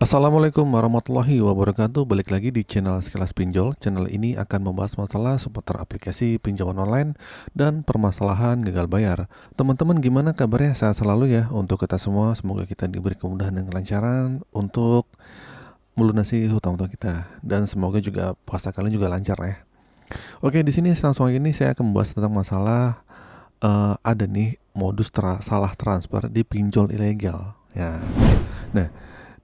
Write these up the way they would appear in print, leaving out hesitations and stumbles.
Assalamualaikum warahmatullahi wabarakatuh. Balik lagi di channel Sekilas Pinjol. Channel ini akan membahas masalah seputar aplikasi pinjaman online dan permasalahan gagal bayar. Teman-teman gimana kabarnya? Sehat selalu ya untuk kita semua. Semoga kita diberi kemudahan dan kelancaran untuk melunasi hutang-hutang kita, dan semoga juga puasa kalian juga lancar ya. Oke, di sini langsung aja nih saya akan membahas tentang masalah ada nih modus salah transfer di pinjol ilegal. Ya. Nah,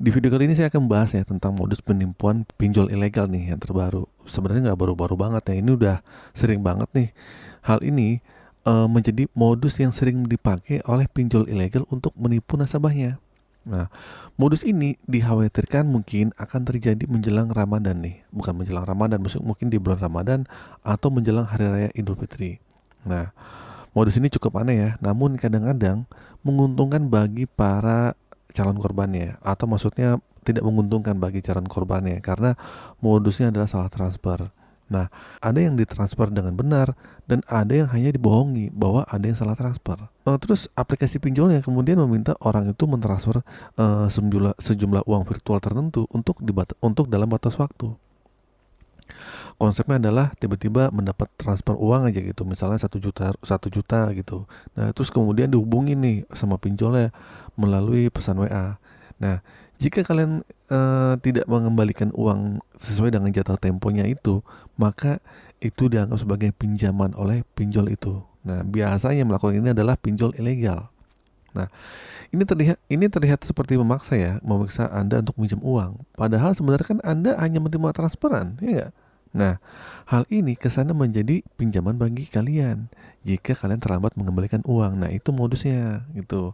di video kali ini saya akan membahas ya tentang modus penipuan pinjol ilegal nih yang terbaru. Sebenarnya nggak baru-baru banget ya, ini udah sering banget nih. Hal ini menjadi modus yang sering dipakai oleh pinjol ilegal untuk menipu nasabahnya. Nah, modus ini dikhawatirkan mungkin akan terjadi menjelang Ramadan nih. Bukan menjelang Ramadan, maksud mungkin di bulan Ramadan atau menjelang Hari Raya Idul Fitri. Nah, modus ini cukup aneh ya, namun kadang-kadang menguntungkan bagi para calon korbannya, atau maksudnya tidak menguntungkan bagi calon korbannya karena modusnya adalah salah transfer. Nah, ada yang ditransfer dengan benar dan ada yang hanya dibohongi bahwa ada yang salah transfer. Terus aplikasi pinjolnya kemudian meminta orang itu mentransfer sejumlah uang virtual tertentu untuk dalam batas waktu. Konsepnya adalah tiba-tiba mendapat transfer uang aja gitu, misalnya 1 juta gitu. Nah, terus kemudian dihubungi nih sama pinjolnya melalui pesan WA. Nah, jika kalian tidak mengembalikan uang sesuai dengan jatuh temponya itu, maka itu dianggap sebagai pinjaman oleh pinjol itu. Nah, biasanya melakukan ini adalah pinjol ilegal. Nah, ini terlihat seperti memaksa Anda untuk minjam uang. Padahal sebenarnya kan Anda hanya menerima transferan, ya nggak? Nah, hal ini kesana menjadi pinjaman bagi kalian jika kalian terlambat mengembalikan uang. Nah, itu modusnya gitu.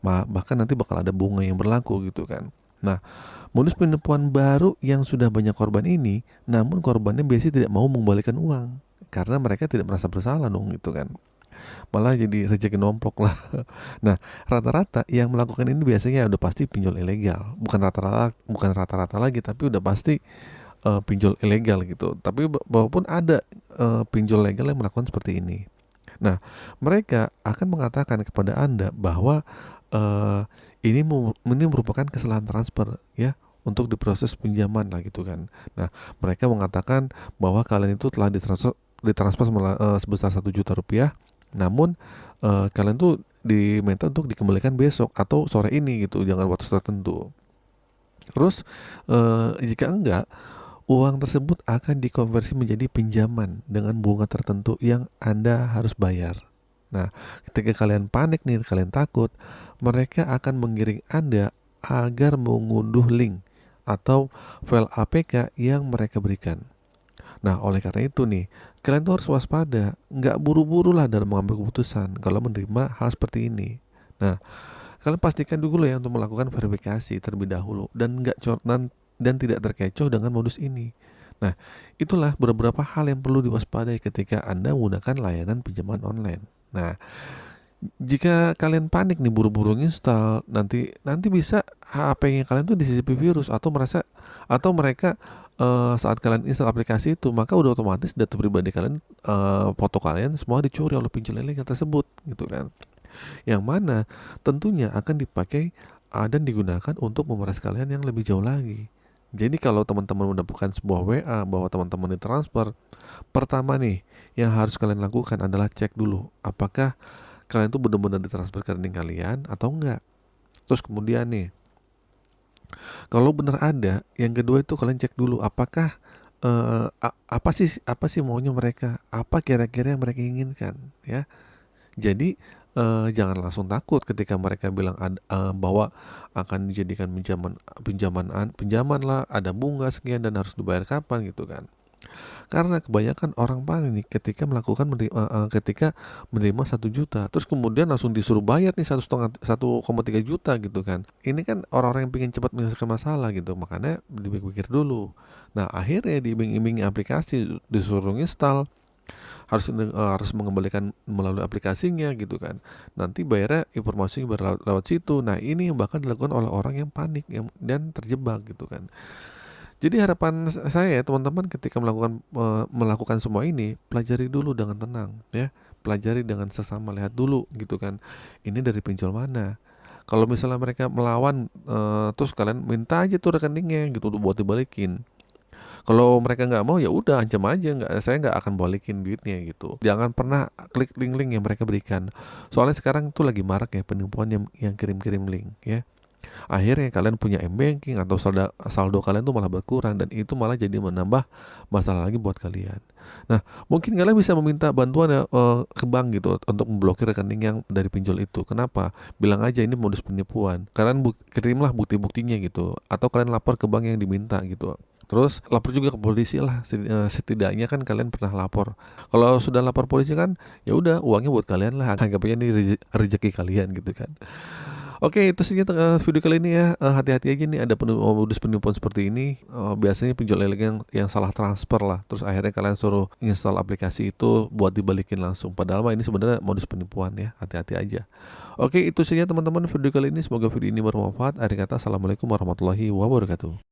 Bahkan nanti bakal ada bunga yang berlaku gitu kan. Nah, modus penipuan baru yang sudah banyak korban ini, namun korbannya biasanya tidak mau mengembalikan uang karena mereka tidak merasa bersalah dong gitu kan. Malah jadi rezeki nomplok lah. Nah, rata-rata yang melakukan ini biasanya udah pasti pinjol ilegal. Bukan rata-rata lagi, tapi udah pasti pinjol ilegal gitu. Tapi walaupun ada pinjol legal yang melakukan seperti ini. Nah, mereka akan mengatakan kepada Anda bahwa uh, ini merupakan kesalahan transfer ya untuk diproses pinjaman lah gitu kan. Nah, mereka mengatakan bahwa kalian itu telah ditransfer sebesar 1 juta rupiah, namun kalian tuh diminta untuk dikembalikan besok atau sore ini gitu, jangan waktu tertentu. Terus jika enggak, uang tersebut akan dikonversi menjadi pinjaman dengan bunga tertentu yang Anda harus bayar. Nah, ketika kalian panik nih, kalian takut, mereka akan menggiring Anda agar mengunduh link atau file APK yang mereka berikan. Nah, oleh karena itu nih, kalian tuh harus waspada, nggak buru-buru lah dalam mengambil keputusan kalau menerima hal seperti ini. Nah, kalian pastikan dulu ya untuk melakukan verifikasi terlebih dahulu dan nggak dan tidak terkecoh dengan modus ini. Nah, itulah beberapa hal yang perlu diwaspadai ketika Anda menggunakan layanan pinjaman online. Nah, jika kalian panik nih buru-buru install, nanti nanti bisa HP-nya kalian tuh disisipi virus atau mereka saat kalian install aplikasi itu, maka udah otomatis data pribadi kalian, foto kalian semua dicuri oleh pinjol ilegal tersebut gitu kan. Yang mana tentunya akan dipakai dan digunakan untuk memeras kalian yang lebih jauh lagi. Jadi kalau teman-teman mendapatkan sebuah WA bahwa teman-teman ditransfer, pertama nih yang harus kalian lakukan adalah cek dulu apakah kalian tuh benar-benar ditransfer ke rekening kalian atau enggak. Terus kemudian nih, kalau benar ada, yang kedua itu kalian cek dulu apakah apa sih maunya mereka, apa kira-kira yang mereka inginkan ya. Jadi jangan langsung takut ketika mereka bilang bahwa akan dijadikan pinjaman lah, ada bunga sekian dan harus dibayar kapan gitu kan. Karena kebanyakan orang panik ketika menerima 1 juta, terus kemudian langsung disuruh bayar nih 1,3 juta gitu kan. Ini kan orang-orang yang ingin cepat menyelesaikan masalah gitu, makanya dipikir dulu. Nah, akhirnya diiming-imingi aplikasi, disuruh install, harus mengembalikan melalui aplikasinya gitu kan. Nanti bayarnya informasinya lewat situ. Nah, ini yang bahkan dilakukan oleh orang yang panik dan terjebak gitu kan. Jadi harapan saya ya teman-teman, ketika melakukan semua ini, pelajari dulu dengan tenang ya. Pelajari dengan sesama, lihat dulu gitu kan. Ini dari pinjol mana? Kalau misalnya mereka melawan, terus kalian minta aja tuh rekeningnya gitu buat dibalikin. Kalau mereka nggak mau, ya udah ancam aja, saya nggak akan balikin duitnya gitu. Jangan pernah klik link-link yang mereka berikan. Soalnya sekarang tuh lagi marak ya penipuan yang kirim-kirim link ya. Akhirnya kalian punya m-banking atau saldo saldo kalian tuh malah berkurang, dan itu malah jadi menambah masalah lagi buat kalian. Nah, mungkin kalian bisa meminta bantuan ya, ke bank gitu untuk memblokir rekening yang dari pinjol itu. Kenapa? Bilang aja ini modus penipuan. Kalian kirimlah bukti-buktinya gitu, atau kalian lapor ke bank yang diminta gitu. Terus lapor juga ke polisi lah, setidaknya kan kalian pernah lapor. Kalau sudah lapor polisi kan, ya udah uangnya buat kalian lah, anggapnya ini rezeki kalian gitu kan. Oke, itu saja video kali ini ya. Hati-hati aja nih, ada modus penipuan seperti ini. Biasanya pinjol ilegal yang salah transfer lah. Terus akhirnya kalian suruh install aplikasi itu buat dibalikin langsung. Padahal mah ini sebenarnya modus penipuan ya. Hati-hati aja. Oke, itu saja teman-teman video kali ini. Semoga video ini bermanfaat. Akhir kata, assalamualaikum warahmatullahi wabarakatuh.